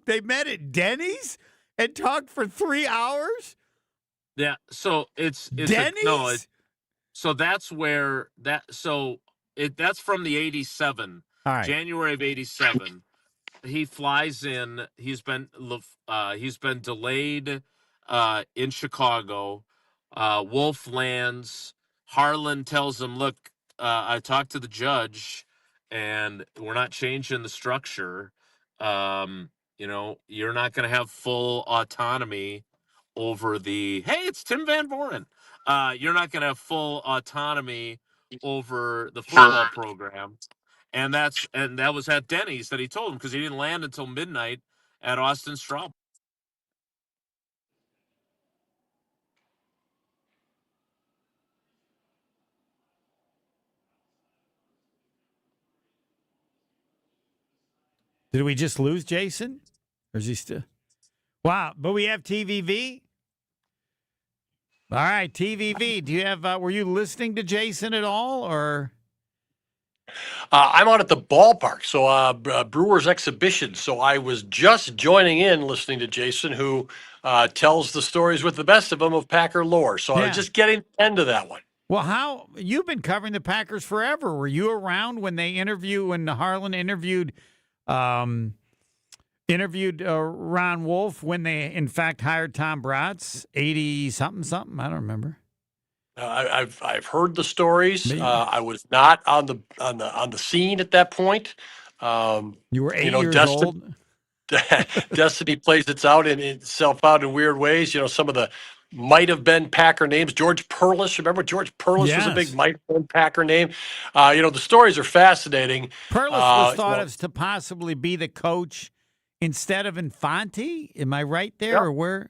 they met at Denny's and talked for 3 hours? Yeah, so it's Denny's? So that's where that's from the 87, all right. January of 87. he flies in. He's been delayed in Chicago. Wolf lands. Harlan tells him, "Look, I talked to the judge, and we're not changing the structure. You're not going to have full autonomy over the. Hey, it's Tim Van Voren. You're not going to have full autonomy over the football program." And that was at Denny's that he told him, because he didn't land until midnight at Austin Straub. Did we just lose Jason? Or is he still? Wow, but we have TVV. All right, TVV. Do you have? Were you listening to Jason at all, or? I'm out at the ballpark, so Brewers exhibition. So I was just joining in, listening to Jason, who tells the stories with the best of them of Packer lore. So I was just getting the end of that one. Well, how you've been covering the Packers forever? Were you around when Harlan interviewed Ron Wolf when they in fact hired Tom Bratz, 80 something? I don't remember. I've heard the stories. I was not on the scene at that point. You were 8 years old. Destiny plays itself out in weird ways. Some of the might have been Packer names. George Perlis, remember George Perlis was a big might have been Packer name. The stories are fascinating. Perlis was thought of to possibly be the coach instead of Infante. Am I right there, or where?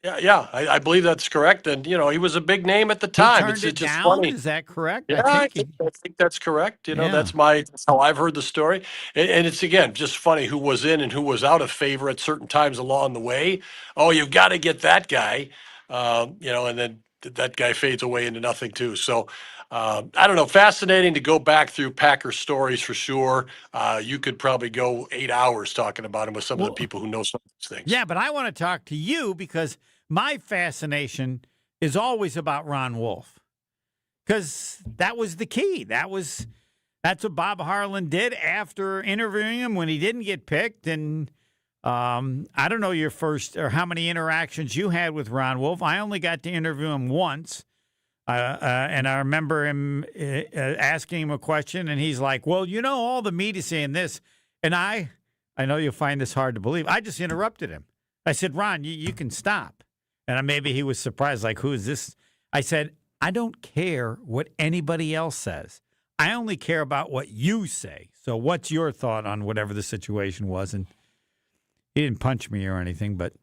Yeah, I believe that's correct. And, he was a big name at the time. He turned it just down? funny. Is that correct? Yeah, I think that's correct. That's how I've heard the story. And it's, again, just funny who was in and who was out of favor at certain times along the way. Oh, you've got to get that guy, and then that guy fades away into nothing too. So, I don't know. Fascinating to go back through Packer stories for sure. You could probably go 8 hours talking about him with some of the people who know some of these things. Yeah, but I want to talk to you because my fascination is always about Ron Wolf, because that was the key. That's what Bob Harlan did after interviewing him when he didn't get picked. And I don't know your first or how many interactions you had with Ron Wolf. I only got to interview him once. And I remember him asking him a question, and he's like, well, all the media saying this. And I know you'll find this hard to believe. I just interrupted him. I said, Ron, you can stop. And maybe he was surprised, like, who is this? I said, I don't care what anybody else says. I only care about what you say. So what's your thought on whatever the situation was? And he didn't punch me or anything. But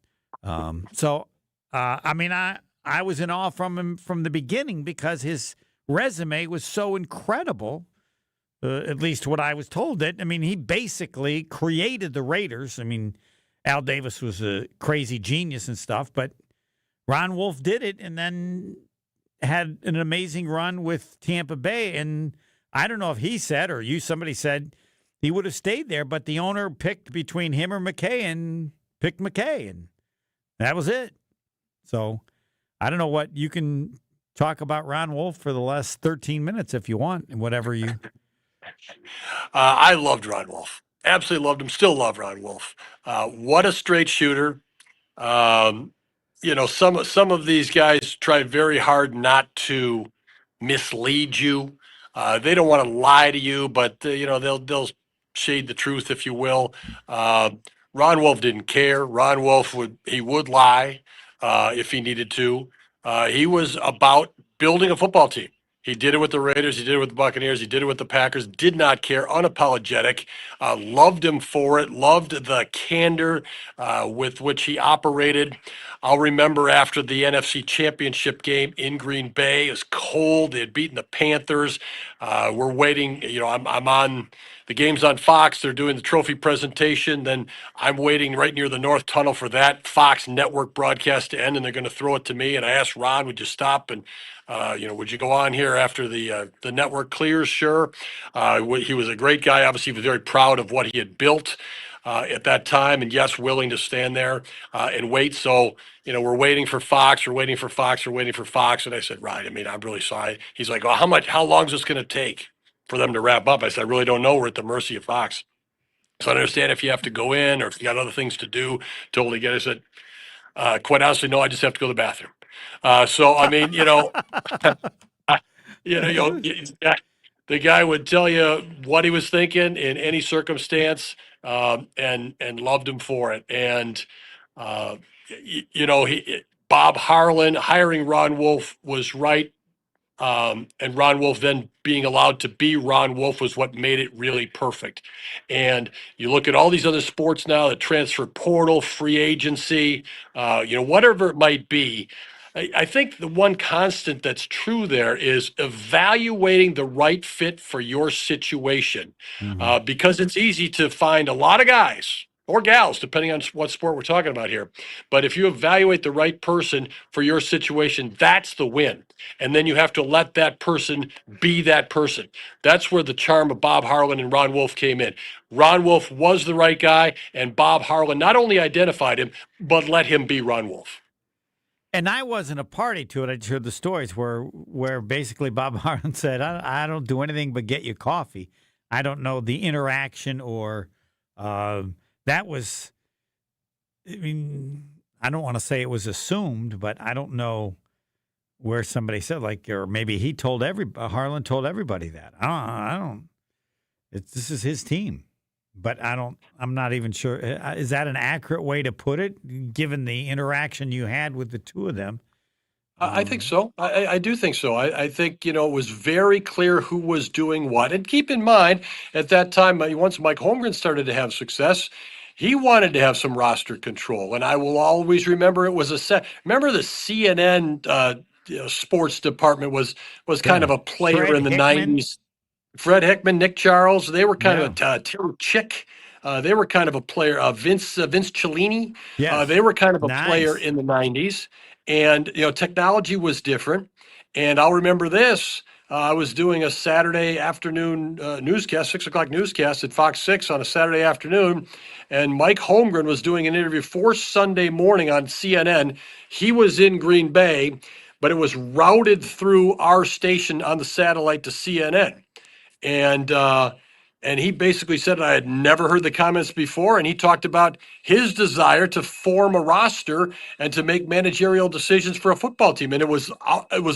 I was in awe from him from the beginning because his resume was so incredible, at least what I was told. He basically created the Raiders. Al Davis was a crazy genius and stuff, but Ron Wolf did it and then had an amazing run with Tampa Bay. And I don't know if he said or somebody said he would have stayed there, but the owner picked between him or McKay and picked McKay, and that was it. So I don't know what you can talk about Ron Wolf for the last 13 minutes if you want, and whatever you. I loved Ron Wolf. Absolutely loved him. Still love Ron Wolf. What a straight shooter. Some of these guys try very hard not to mislead you. They don't want to lie to you, but they'll shade the truth, if you will. Ron Wolf didn't care. Ron Wolf would lie if he needed to. He was about building a football team. He did it with the Raiders. He did it with the Buccaneers. He did it with the Packers. Did not care. Unapologetic. Loved him for it. Loved the candor with which he operated. I'll remember after the NFC Championship game in Green Bay. It was cold. They had beaten the Panthers. We're waiting. I'm on. The game's on Fox. They're doing the trophy presentation. Then I'm waiting right near the North Tunnel for that Fox network broadcast to end, and they're going to throw it to me. And I asked Ron, would you stop and, would you go on here after the network clears? Sure. He was a great guy. Obviously, he was very proud of what he had built at that time. And, yes, willing to stand there and wait. So, we're waiting for Fox. We're waiting for Fox. We're waiting for Fox. And I said, right, I'm really sorry. He's like, well, how long is this going to take for them to wrap up? I said, I really don't know. We're at the mercy of Fox. So I understand if you have to go in or if you got other things to do. Totally get it. I said, quite honestly, no, I just have to go to the bathroom. So, I mean, the guy would tell you what he was thinking in any circumstance, and loved him for it. And, Bob Harlan hiring Ron Wolf was right. And Ron Wolf then being allowed to be Ron Wolf was what made it really perfect. And you look at all these other sports now, the transfer portal, free agency, whatever it might be. I think the one constant that's true there is evaluating the right fit for your situation, because it's easy to find a lot of guys or gals, depending on what sport we're talking about here. But if you evaluate the right person for your situation, that's the win. And then you have to let that person be that person. That's where the charm of Bob Harlan and Ron Wolf came in. Ron Wolf was the right guy, and Bob Harlan not only identified him, but let him be Ron Wolf. And I wasn't a party to it. I just heard the stories where basically Bob Harlan said, I don't do anything but get you coffee. I don't know the interaction or that was, I mean, I don't want to say it was assumed, but I don't know where somebody said, or maybe he told Harlan told everybody that. I don't, this is his team. But I'm not even sure. Is that an accurate way to put it, given the interaction you had with the two of them? I think so. I do think so. I think, it was very clear who was doing what. And keep in mind, at that time, once Mike Holmgren started to have success, he wanted to have some roster control. And I will always remember it was remember the CNN sports department was kind of a player Fred in the Hickman. 90s. Fred Hickman, Nick Charles, they were kind of a Terry Chick. They were kind of a player. Vince Cellini. Yes. They were kind of a Nice. player in the 90s. And, technology was different. And I'll remember this. I was doing a Saturday afternoon newscast, 6 o'clock newscast at Fox 6 on a Saturday afternoon. And Mike Holmgren was doing an interview for Sunday morning on CNN. He was in Green Bay, but it was routed through our station on the satellite to CNN. And he basically said, I had never heard the comments before, and he talked about his desire to form a roster and to make managerial decisions for a football team. And it was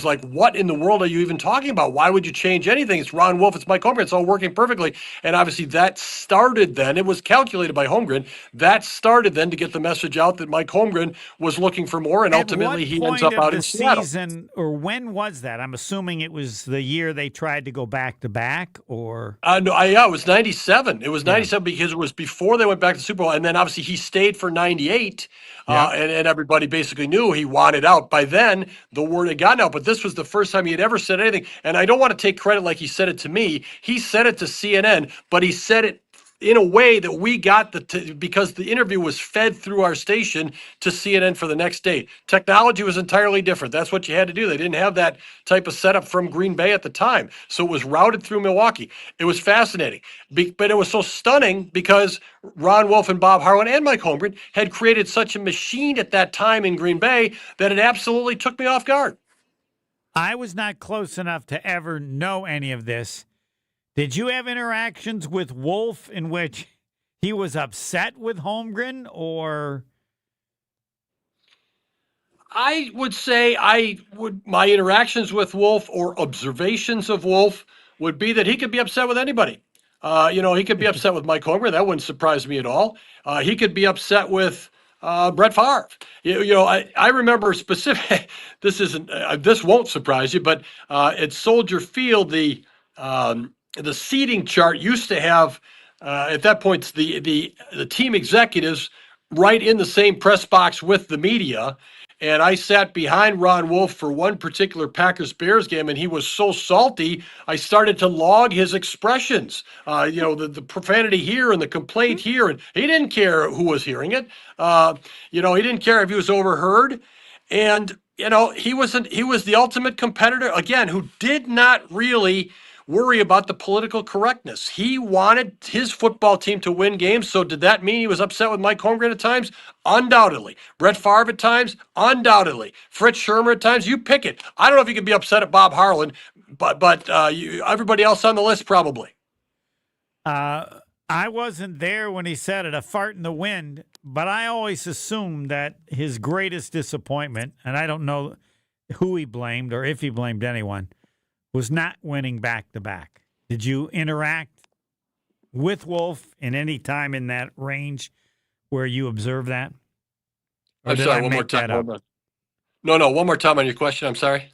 like, what in the world are you even talking about? Why would you change anything? It's Ron Wolf, it's Mike Holmgren, it's all working perfectly. And obviously that started then, it was calculated by Holmgren, that started then to get the message out that Mike Holmgren was looking for more, and ultimately he ends up out in Seattle. Season, or when was that? I'm assuming it was the year they tried to go back-to-back, or? No, it was 97. It was 97 because it was before they went back to the Super Bowl. And then obviously he stayed for 98. And everybody basically knew he wanted out. By then, the word had gotten out. But this was the first time he had ever said anything. And I don't want to take credit like he said it to me. He said it to CNN, but he said it in a way that we got because the interview was fed through our station to CNN for the next day. Technology was entirely different. That's what you had to do. They didn't have that type of setup from Green Bay at the time. So it was routed through Milwaukee. It was fascinating. But it was so stunning because Ron Wolf and Bob Harlan and Mike Holmgren had created such a machine at that time in Green Bay that it absolutely took me off guard. I was not close enough to ever know any of this. Did you have interactions with Wolf in which he was upset with Holmgren, or? I would say my interactions with Wolf or observations of Wolf would be that he could be upset with anybody. He could be upset with Mike Holmgren. That wouldn't surprise me at all. He could be upset with Brett Favre. I remember specific. This won't surprise you, but at Soldier Field, the seating chart used to have at that point the team executives right in the same press box with the media. And I sat behind Ron Wolf for one particular Packers-Bears game, and he was so salty, I started to log his expressions. The profanity here and the complaint here, and he didn't care who was hearing it. He didn't care if he was overheard. And, he was the ultimate competitor, again, who did not really worry about the political correctness. He wanted his football team to win games. So did that mean he was upset with Mike Holmgren at times? Undoubtedly. Brett Favre at times? Undoubtedly. Fritz Shermer at times? You pick it. I don't know if you can be upset at Bob Harlan, but everybody else on the list probably. I wasn't there when he said it, a fart in the wind, but I always assumed that his greatest disappointment, and I don't know who he blamed or if he blamed anyone, was not winning back-to-back. Did you interact with Wolf in any time in that range where you observed that? Or I'm did sorry, I one more make that time. up? No, one more time on your question. I'm sorry.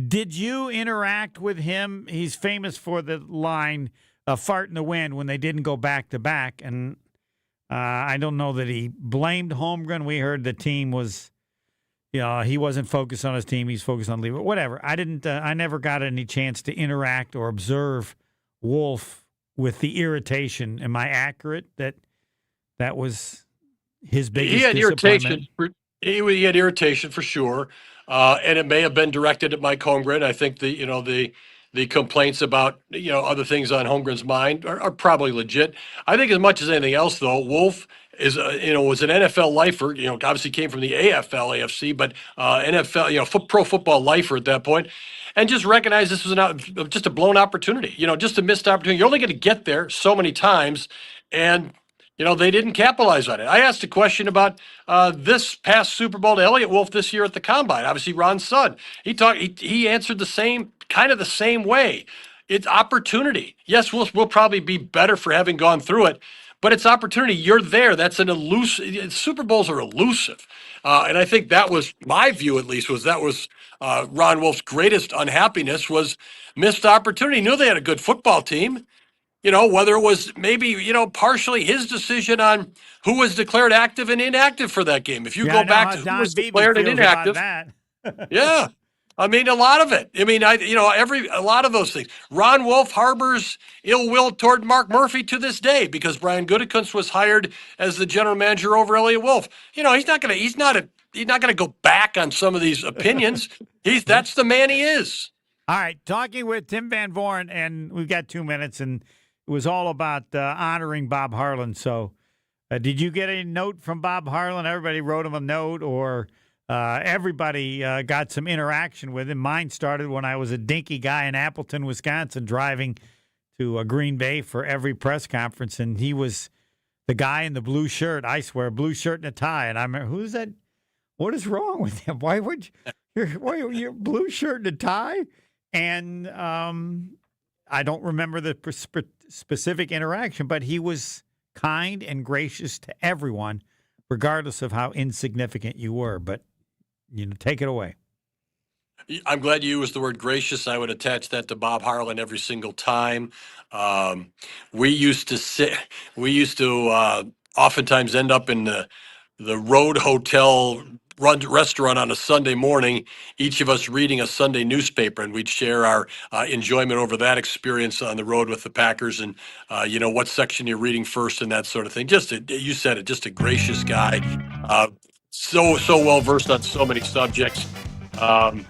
Did you interact with him? He's famous for the line, a fart in the wind, when they didn't go back-to-back. And I don't know that he blamed Holmgren. We heard the team was, he wasn't focused on his team. He's focused on leaving. Whatever. I never got any chance to interact or observe Wolf with the irritation. Am I accurate that was his biggest He had disappointment? irritation. He had irritation for sure, and it may have been directed at Mike Holmgren. I think the complaints about other things on Holmgren's mind are probably legit. I think as much as anything else, though, Wolf is was an NFL lifer. Obviously came from the AFL, AFC, but NFL, pro football lifer at that point, and just recognized this was just a blown opportunity. Just a missed opportunity. You're only going to get there so many times, and they didn't capitalize on it. I asked a question about this past Super Bowl to Elliott Wolf this year at the Combine. Obviously, Ron's son. He answered the same way. It's opportunity. Yes, we'll probably be better for having gone through it, but it's opportunity. You're there. That's an elusive. Super Bowls are elusive, and I think that was my view. At least was Ron Wolf's greatest unhappiness was missed opportunity. He knew they had a good football team. Whether it was maybe, partially his decision on who was declared active and inactive for that game. If you go back to who was declared and inactive. Yeah. I mean, a lot of it. I mean, a lot of those things. Ron Wolf harbors ill will toward Mark Murphy to this day because Brian Gutekunst was hired as the general manager over Elliott Wolf. He's not gonna go back on some of these opinions. That's the man he is. All right. Talking with Tim Van Vooren, and we've got 2 minutes, and it was all about honoring Bob Harlan. So did you get a note from Bob Harlan? Everybody wrote him a note, or everybody got some interaction with him. Mine started when I was a dinky guy in Appleton, Wisconsin, driving to Green Bay for every press conference, and he was the guy in the blue shirt. I swear, blue shirt and a tie. And I remember, who's that? What is wrong with him? Why would you blue shirt and a tie? And I don't remember the specific interaction, but he was kind and gracious to everyone, regardless of how insignificant you were. But, take it away. I'm glad you used the word gracious. I would attach that to Bob Harlan every single time. We used to oftentimes end up in the Road Hotel restaurant on a Sunday morning, each of us reading a Sunday newspaper, and we'd share our enjoyment over that experience on the road with the Packers, and what section you're reading first and that sort of thing. You said it, just a gracious guy, so well versed on so many subjects. I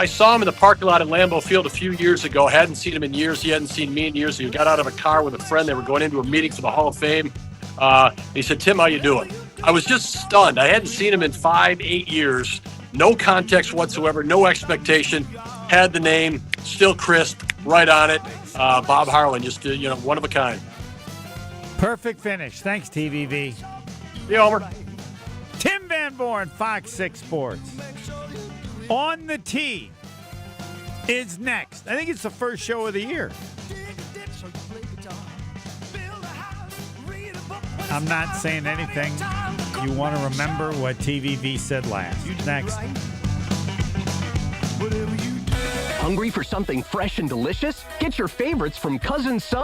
saw him in the parking lot at Lambeau Field a few years ago. Hadn't seen him in years. He hadn't seen me in years. He got out of a car with a friend. They were going into a meeting for the Hall of Fame. He said, "Tim, how you doing?" I was just stunned. I hadn't seen him in 5-8 years. No context whatsoever, no expectation. Had the name, still crisp, right on it. Bob Harlan, just one of a kind. Perfect finish. Thanks, TVV. Yeah, Homer. Tim Van Vooren, Fox 6 Sports. On the Tee is next. I think it's the first show of the year. I'm not saying anything. You want to remember what TVV said last. Next. Hungry for something fresh and delicious? Get your favorites from Cousin Sub.